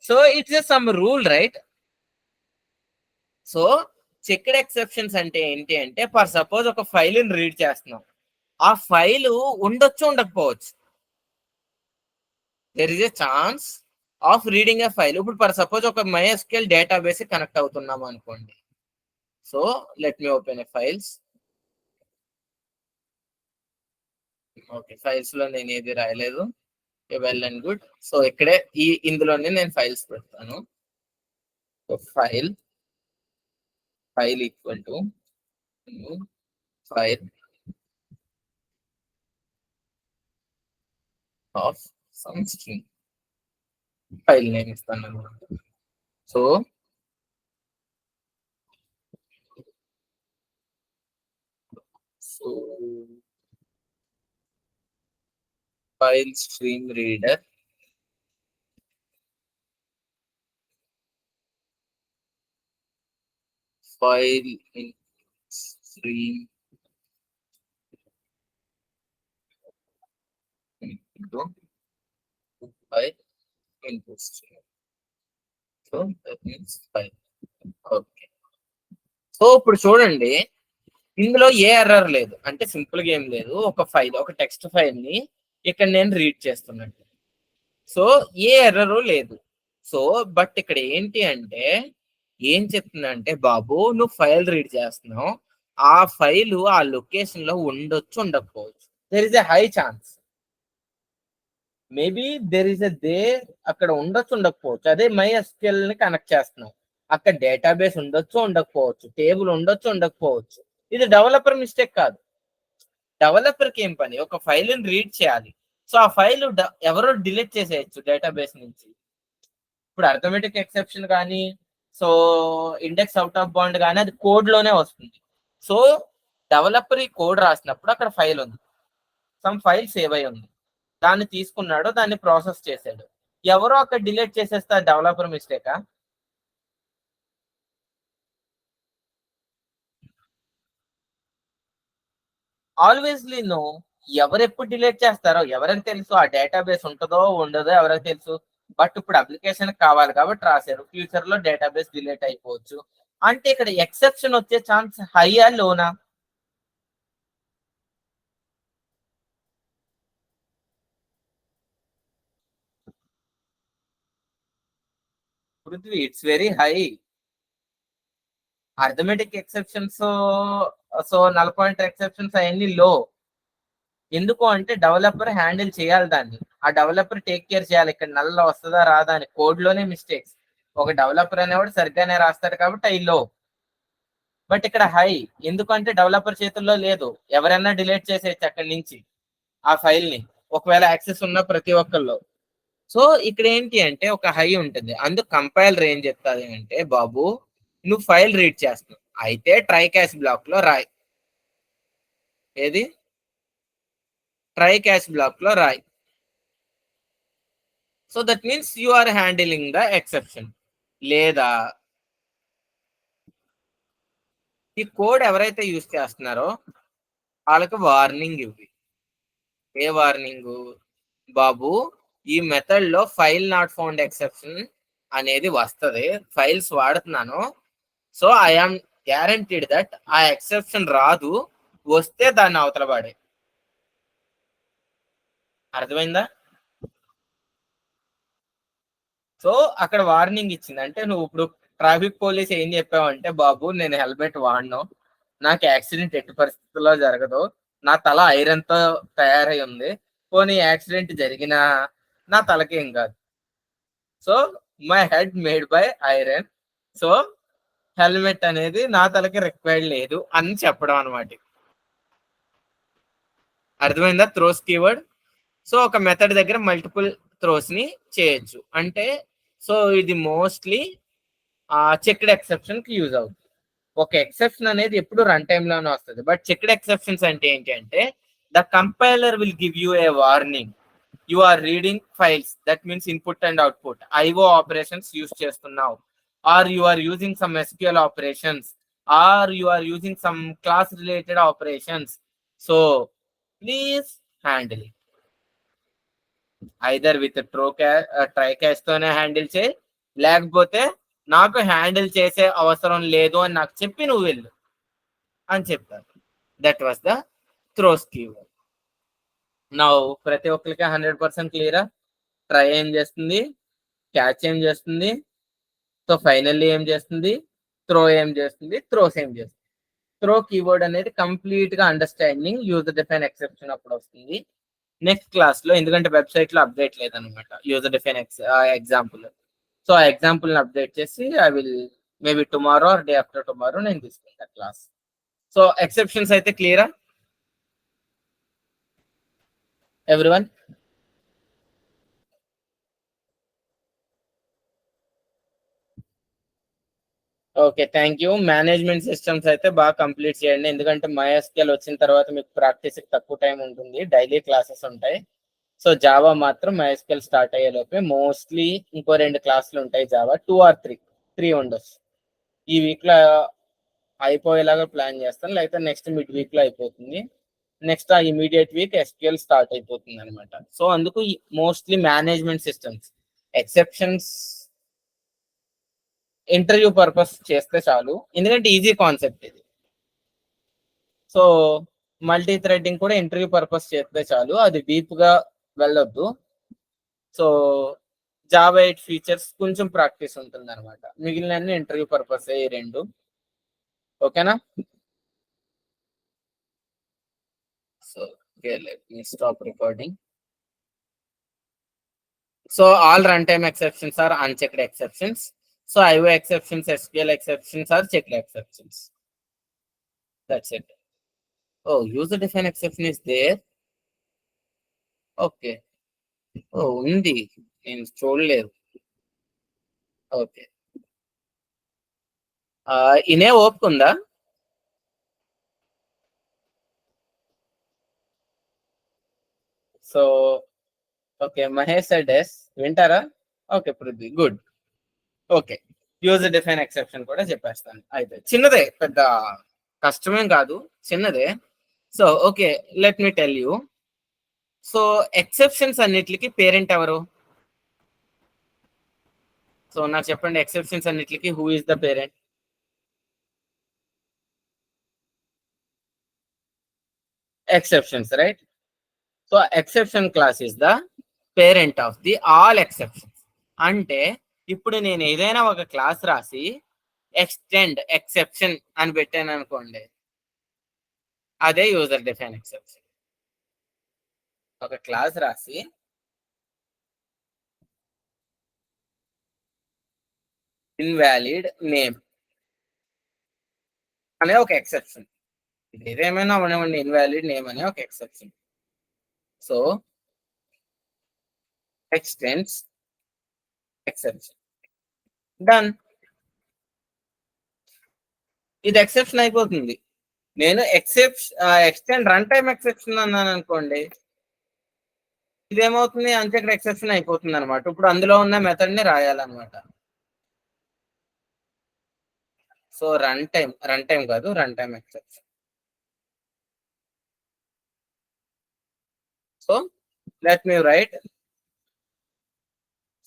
so it's some rule right. So checked exceptions అంటే ఏంటి అంటే ఫర్ సపోజ్ ఒక ఫైల్ ని రీడ్ చేస్తున్నాం, ఆ ఫైల్ ఉండొచ్చు ఉండకపోవచ్చు. There is a chance of reading a file. ఇప్పుడు ఫర్ సపోజ్ ఒక MySQL డేటాబేస్ కనెక్ట్ అవుతున్నాం అనుకోండి. So let me open a files. Okay, files లో నేను ఏది రాయలేదు. Well and good. సో ఇక్కడే ఇందులోనే నేను ఫైల్స్ పెడతాను. File equal to file of some string. File name ఇస్తాను అనమాట. So file stream reader file in stream file input stream. So that means file. Okay. So ఇప్పుడు చూడండి, ఇందులో ఏ ఎర్రర్ లేదు, అంటే సింపుల్ గా ఏం లేదు. ఒక ఫైల్, ఒక టెక్స్ట్ ఫైల్ ని ఇక్కడ నేను రీడ్ చేస్తున్నట్టు. సో ఏ ఎర్రరు లేదు. సో బట్ ఇక్కడ ఏంటి అంటే ఏం చెప్తుందంటే, బాబు నువ్వు ఫైల్ రీడ్ చేస్తున్నావు, ఆ ఫైల్ ఆ లొకేషన్ లో ఉండొచ్చు ఉండకపోవచ్చు. There is a high chance. Maybe there is అక్కడ ఉండొచ్చు ఉండకపోవచ్చు. అదే MySQL ని కనెక్ట్ చేస్తున్నాం, అక్కడ డేటాబేస్ ఉండొచ్చు ఉండకపోవచ్చు, టేబుల్ ఉండొచ్చు ఉండకపోవచ్చు. ఇది డెవలపర్ మిస్టేక్ కాదు. డెవలపర్ కి ఏం పని, ఒక ఫైల్ ని రీడ్ చేయాలి. సో ఆ ఫైల్ ఎవరో డిలీట్ చేసేయచ్చు డేటాబేస్ నుంచి. ఇప్పుడు అర్థమెటిక్ ఎక్సెప్షన్ కానీ, so index out of bond కానీ అది కోడ్ లోనే వస్తుంది. సో డెవలపర్ ఈ కోడ్ రాసినప్పుడు అక్కడ ఫైల్ ఉంది, సమ్ ఫైల్ సేవ్ అయి ఉంది, దాన్ని తీసుకున్నాడు, దాన్ని ప్రాసెస్ చేశాడు. ఎవరో అక్కడ డిలీట్ చేసేస్తే డెవలపర్ మిస్టేకా? ఆల్వేస్లీ నో. ఎవరు ఎప్పుడు డిలీట్ చేస్తారో ఎవరికి తెలుసు, ఆ డేటాబేస్ ఉంటుందో ఉండదో ఎవరికి తెలుసు. బట్ ఇప్పుడు అప్లికేషన్ కావాలి కాబట్టి రాశారు, ఫ్యూచర్ లో డేటాబేస్ డిలీట్ అయిపోవచ్చు. అంటే ఇక్కడ ఎక్సెప్షన్ వచ్చే ఛాన్స్ హైయా లోనా? Prithvi, it's very high. Arithmetic exceptions, so null point exceptions అవన్నీ లో. ఎందుకు అంటే డెవలపర్ హ్యాండిల్ చేయాలి దాన్ని, ఆ డెవలపర్ టేక్ కేర్ చేయాలి. ఇక్కడ నల్ల వస్తుందా రాదా అని కోడ్ లోనే మిస్టేక్స్. ఒక డెవలపర్ అనేవాడు సరిగ్గానే రాస్తాడు కాబట్టి అవి లో. బట్ ఇక్కడ హై, ఎందుకంటే డెవలపర్ చేతుల్లో లేదు, ఎవరైనా డిలీట్ చేసేయచ్చు అక్కడి నుంచి ఆ ఫైల్ ని, ఒకవేళ యాక్సెస్ ఉన్న ప్రతి ఒక్కళ్ళు. సో ఇక్కడ ఏంటి అంటే ఒక హై ఉంటుంది. అందుకు కంపైలర్ ఏం చెప్తాది అంటే, బాబు నువ్వు ఫైల్ రీడ్ చేస్తున్నావు అయితే ట్రై క్యాష్ బ్లాక్ లో రాయి. ఏది? ట్రై క్యాష్ బ్లాక్ లో రాయి. So that means you are handling the exception. లేదా ఈ కోడ్ ఎవరైతే యూజ్ చేస్తున్నారో వాళ్ళకి వార్నింగ్ ఇవ్వి. ఏ వార్నింగ్? బాబు ఈ మెథడ్ లో ఫైల్ నాట్ ఫౌండ్ ఎక్సెప్షన్ అనేది వస్తుంది, ఫైల్స్ వాడుతున్నాను, సో ఐఆమ్ గ్యారంటీడ్ దట్ ఆ ఎక్సెప్షన్ రాదు, వస్తే దాన్ని అవతల పడే. అర్థమైందా? సో అక్కడ వార్నింగ్ ఇచ్చింది. అంటే నువ్వు ఇప్పుడు ట్రాఫిక్ పోలీస్ ఏం చెప్పావంటే, బాబు నేను హెల్మెట్ వాడను, నాకు యాక్సిడెంట్ ఎట్టి పరిస్థితుల్లో జరగదు, నా తల ఐరన్ తో తయారై ఉంది, పోనీ యాక్సిడెంట్ జరిగినా నా తలకి ఏం కాదు, so my head made by iron, so helmet అనేది నా తలకి రిక్వైర్డ్ లేదు అని చెప్పడం అనమాట. అర్థమైందా త్రోస్ కీవర్డ్? సో ఒక మెథడ్ దగ్గర మల్టిపుల్ త్రోస్ ని చేయొచ్చు. అంటే సో ఇది మోస్ట్లీ చెక్డ్ ఎక్సెప్షన్ కి యూజ్ అవుతుంది. ఒక ఎక్సెప్షన్ అనేది ఎప్పుడు రన్ టైమ్ లోనే వస్తుంది. బట్ చెక్డ్ ఎక్సెప్షన్స్ అంటే ఏంటి అంటే, the compiler will give you a warning, you are reading files, that means input and output, IO operations use చేస్తున్నావు, or you are using some SQL operations, or you are using some class related operations, so please handle it. Either with try catch తోనే handle చేయి, లేకపోతే నాకు handle చేసే అవసరం లేదు అని నాకు చెప్పి నువ్వు వెళ్ళు అని చెప్తారు. That was the throws keyword. నా ప్రతి ఒక్కరికి 100% క్లియరా? ట్రై ఏం చేస్తుంది, క్యాచ్ ఏం చేస్తుంది, సో ఫైనల్లీ ఏం చేస్తుంది, త్రో ఏం చేస్తుంది, త్రోస్ ఏం చేస్తుంది. త్రో కీవర్డ్ అనేది కంప్లీట్ గా అండర్స్టాండింగ్ యూజర్ డిఫైన్ ఎక్సెప్షన్ అప్పుడు వస్తుంది. నెక్స్ట్ క్లాస్ లో, ఎందుకంటే వెబ్సైట్ లో అప్డేట్ లేదనమాట యూజర్ డిఫైన్ ఎగ్జాంపుల్, సో ఆ ఎగ్జాంపుల్ ని అప్డేట్ చేసి I will maybe tomorrow or day after tomorrow నేను తీసుకుంటా క్లాస్. సో ఎక్సెప్షన్స్ అయితే క్లియరా everyone? Okay, thank you. Management systems అయితే బాగా కంప్లీట్ చేయండి, ఎందుకంటే MySQL వచ్చిన తర్వాత మీకు ప్రాక్టీస్ తక్కువ టైం ఉంటుంది, డైలీ క్లాసెస్ ఉంటాయి. సో జావా మాత్రం MySQL స్టార్ట్ అయ్యే లోపే మోస్ట్లీ ఇంకో 2 క్లాసులు ఉంటాయి, జావా 2 or 3 ఉండొచ్చు. ఈ వీక్ లో అయిపోయేలాగా ప్లాన్ చేస్తాను, లేకపోతే నెక్స్ట్ మిడ్ వీక్ లో అయిపోతుంది. నెక్స్ట్ ఆ ఇమీడియట్ వీక్ SQL స్టార్ట్ అయిపోతుంది అనమాట. సో అందుకు mostly management systems exceptions interview purpose చేస్తే చాలు, ఎందుకంటే ఈజీ కాన్సెప్ట్ ఇది. సో మల్టీ థ్రెడ్డింగ్ కూడా ఇంటర్వ్యూ పర్పస్ చేస్తే చాలు, అది డీప్ గా వెళ్ళొద్దు. సో జావా 8 ఫీచర్స్ కొంచెం ప్రాక్టీస్ ఉంటుంది అనమాట, మిగిలిన ఇంటర్వ్యూ పర్పస్ ఈ 2. ఓకేనా? So let me stop recording. So all runtime exceptions are unchecked exceptions. So IO exceptions, SQL exceptions are checked exceptions. That's it. Oh, user defined exception is there. Okay. Oh, ఉంది, నేను చూడలేదు. Okay, ఇనే ఓపిక ఉందా? So okay, Mahesh said yes. వింటారా? Okay Prithvi, good. Okay, user define exception కూడా చెప్పేస్తాను. అయితే చిన్నదే, పెద్ద కష్టమేం కాదు, చిన్నదే. So okay, let me tell you. So exceptions అన్నిటికి పేరెంట్ ఎవరు? సో నాకు చెప్పండి, ఎక్సెప్షన్స్ అన్నిటికి who is the parent? Exceptions, right? So exception class is the parent of the all exceptions. అంటే ఇప్పుడు నేను ఏదైనా ఒక క్లాస్ రాసి ఎక్స్టెండ్ ఎక్సెప్షన్ అని పెట్టాను అనుకోండి, అదే యూజర్ డిఫైన్ ఎక్సెప్షన్. ఒక క్లాస్ రాసి ఇన్వాలిడ్ నేమ్ అనే ఒక ఎక్సెప్షన్, ఏదేమైనా అవనివ్వండి, ఇన్వాలిడ్ నేమ్ అనే ఒక exception. So extends exception, done. ఇది ఎక్సెప్షన్ అయిపోతుంది. నేను ఎక్స్టెండ్ రన్ టైమ్ ఎక్సెప్షన్ అన్నాను అనుకోండి, ఇదేమవుతుంది అంతే, ఇక్కడ ఎక్సెప్షన్ అయిపోతుంది అనమాట. ఇప్పుడు అందులో ఉన్న మెథడ్ ని రాయాలన్నమాట. సో రన్ టైం కాదు, run time exception. So let me right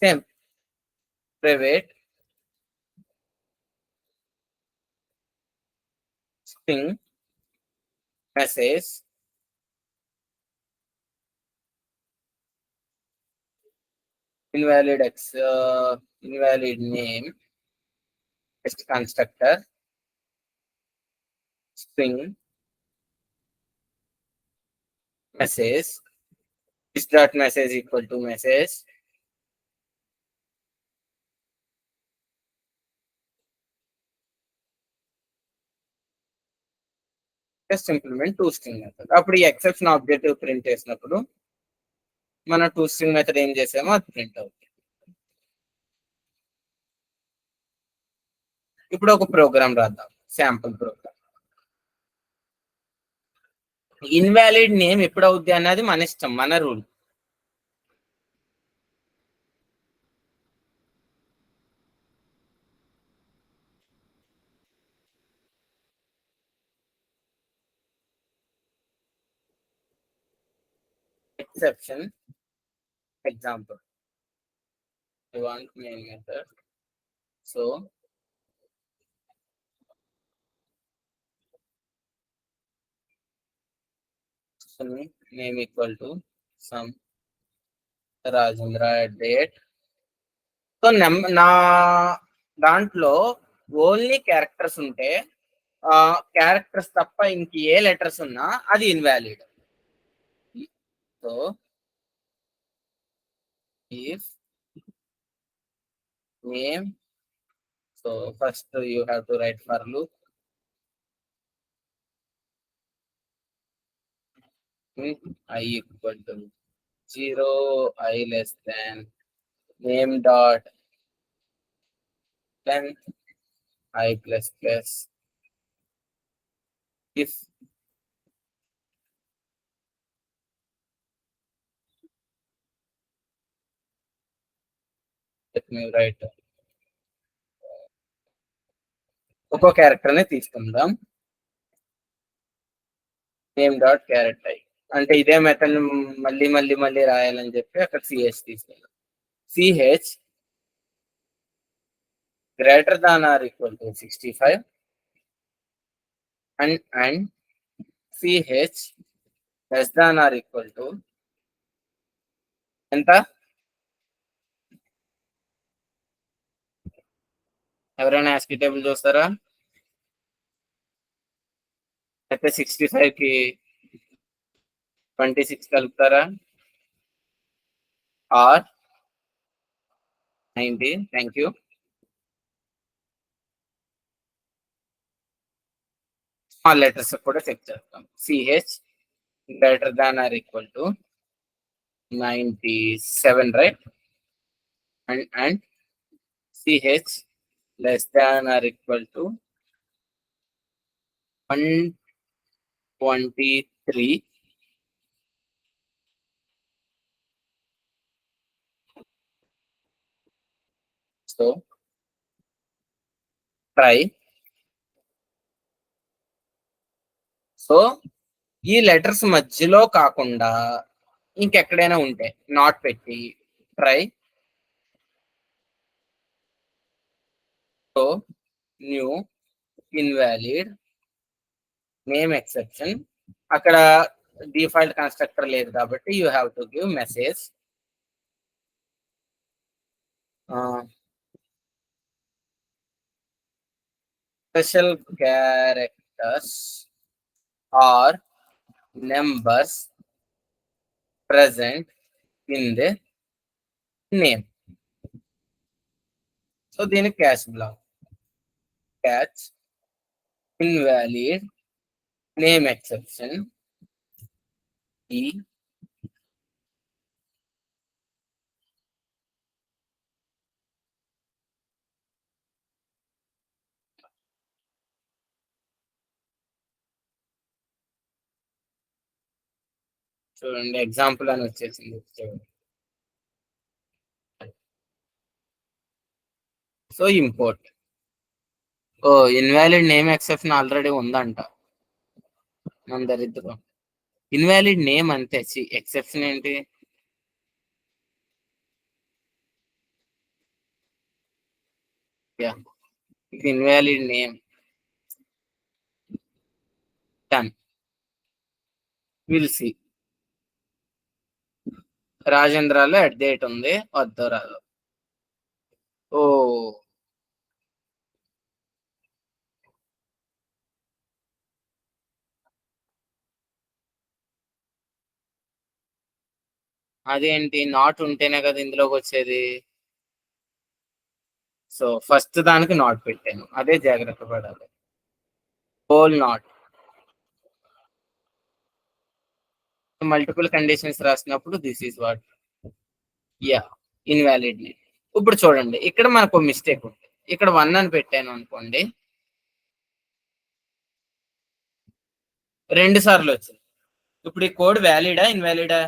same private string message invalid name test constructor string message this dot message equal to message just implement toString method. అప్పుడు ఈ exception objective print చేసినప్పుడు మన toString method ఏం చేసామో అది print అవుతుంది. ఇప్పుడు ఒక ప్రోగ్రామ్ రాద్దాం, శాంపుల్ ప్రోగ్రామ్. ఇన్వాలిడ్ నేమ్ ఎప్పుడు అవుద్ది అన్నది మన ఇష్టం, మన rule. Exception example, I want main method. So name equal to some Rajendra at date. So నా దాంట్లో ఓన్లీ క్యారెక్టర్స్ ఉంటే, క్యారెక్టర్స్ తప్ప ఇంక ఏ లెటర్స్ ఉన్నా అది invalid. So if name, so first you have to right for loop I equal to 0, I less than name dot length I plus plus. If let me write ఒక్కో character ని తీసుకుందాం, name dot character I అంటే ఇదే method మళ్ళీ మళ్ళీ మళ్ళీ రాయాలని చెప్పి అక్కడ సిహెచ్ తీసుకుందాం. CH greater than or equal to 65 and CH less than or equal to ఎంత? ఎవరైనా యాస్కీ టేబుల్ చూస్తారా? అయితే 65 కి 26 కలుపుతారా? Or 90. Thank you. Small letters కూడా చెక్ చేస్తాం. CH greater than or equal to 97, right? And CH less than or equal to 123. So try. So ఈ letters మధ్యలో కాకుండా ఇంకెక్కడైనా ఉంటే నాట్ పెట్టి try new invalid name exception. అక్కడ డిఫాల్ట్ కన్స్ట్రక్టర్ లేదు కాబట్టి you have to give message special characters or numbers present in the name. So దీనికి catch block, catch invalid name exception ఈ చూడండి ఎగ్జాంపుల్ అని వచ్చేసింది. So import invalid name exception already ఉందంట మన దరిద్రం. ఇన్వాలిడ్ నేమ్ అంతే, ఎక్సెప్షన్ ఏంటి? Invalid name done. Will see రాజేంద్రలో @ ఉంది, వద్దు రాదు. ఓ అదేంటి నాట్ ఉంటేనే కదా ఇందులోకి వచ్చేది. సో ఫస్ట్ దానికి నాట్ పెట్టాను, అదే జాగ్రత్త పడాలి. హోల్ నాట్ మల్టిపుల్ కండిషన్స్ రాసినప్పుడు this is what invalid name. ఇప్పుడు చూడండి ఇక్కడ మనకు మిస్టేక్ ఉంది. ఇక్కడ 1 అని పెట్టాను అనుకోండి, 2 సార్లు వచ్చింది. ఇప్పుడు ఈ కోడ్ వ్యాలిడా ఇన్వాలిడా?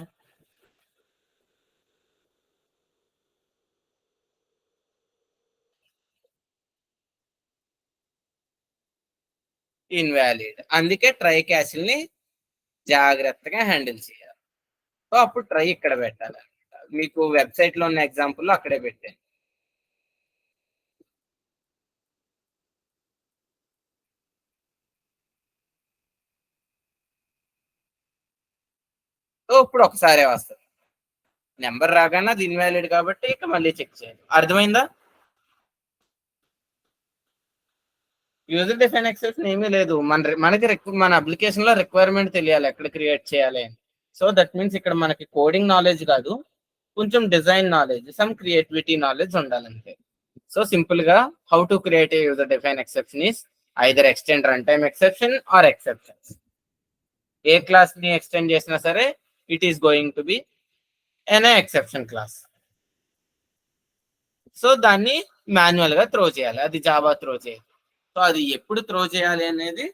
ఇన్వాలిడ్. అందుకే ట్రై క్యాచ్ల్ ని జాగ్రత్తగా హ్యాండిల్ చేయాలి. సో అప్పుడు ట్రై ఇక్కడ పెట్టాలి. మీకు వెబ్సైట్ లో ఉన్న ఎగ్జాంపుల్ అక్కడే పెట్టాను. సో ఇప్పుడు ఒకసారి వస్తుంది నెంబర్ రాగానే అది ఇన్వాలిడ్ కాబట్టి ఇక మళ్ళీ చెక్ చేయాలి. అర్థమైందా? యూజర్ డిఫైన్ ఎక్సెప్షన్ ఏమీ లేదు. మనకి మన అప్లికేషన్ లో రిక్వైర్మెంట్ తెలియాలి ఎక్కడ క్రియేట్ చేయాలి అని. సో దట్ మీన్స్ ఇక్కడ మనకి కోడింగ్ నాలెడ్జ్ కాదు, కొంచెం design knowledge, some creativity knowledge ఉండాలంటే. సో సింపుల్ గా how to create a user define exception is either extend run time exception or exceptions. ఏ క్లాస్ ని ఎక్స్టెండ్ చేసినా సరే it is going to be an exception class. So దాన్ని manual గా throw చేయాలి, అది జావా త్రో చేయాలి. సో అది ఎప్పుడు త్రో చేయాలి అనేది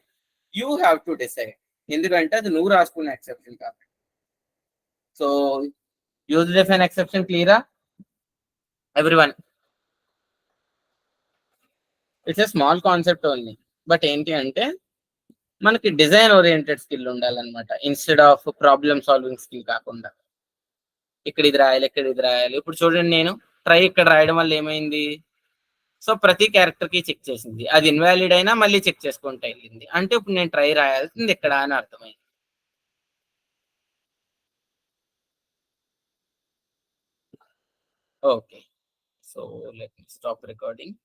యూ హ్యావ్ టు డిసైడ్, ఎందుకంటే అది నువ్వు రాసుకున్న ఎక్సెప్షన్ కాబట్టి. సో యూజర్ డిఫైన్ ఎక్సెప్షన్ క్లియరా everyone? It's a small concept only, but ఏంటి అంటే మనకి డిజైన్ ఓరియంటెడ్ స్కిల్ ఉండాలన్నమాట, instead of problem solving skill కాకుండా. ఇక్కడ ఇది రాయాలి, ఇక్కడ ఇది రాయాలి. ఇప్పుడు చూడండి నేను ట్రై ఇక్కడ రాయడం వల్ల ఏమైంది, సో ప్రతి క్యారెక్టర్ కి చెక్ చేసింది, అది ఇన్వాలిడ్ అయినా మళ్ళీ చెక్ చేసుకుంటూ వెళ్ళింది. అంటే ఇప్పుడు నేను ట్రై రాయాల్సింది ఇక్కడ అని అర్థమైంది. Okay, so let me stop recording.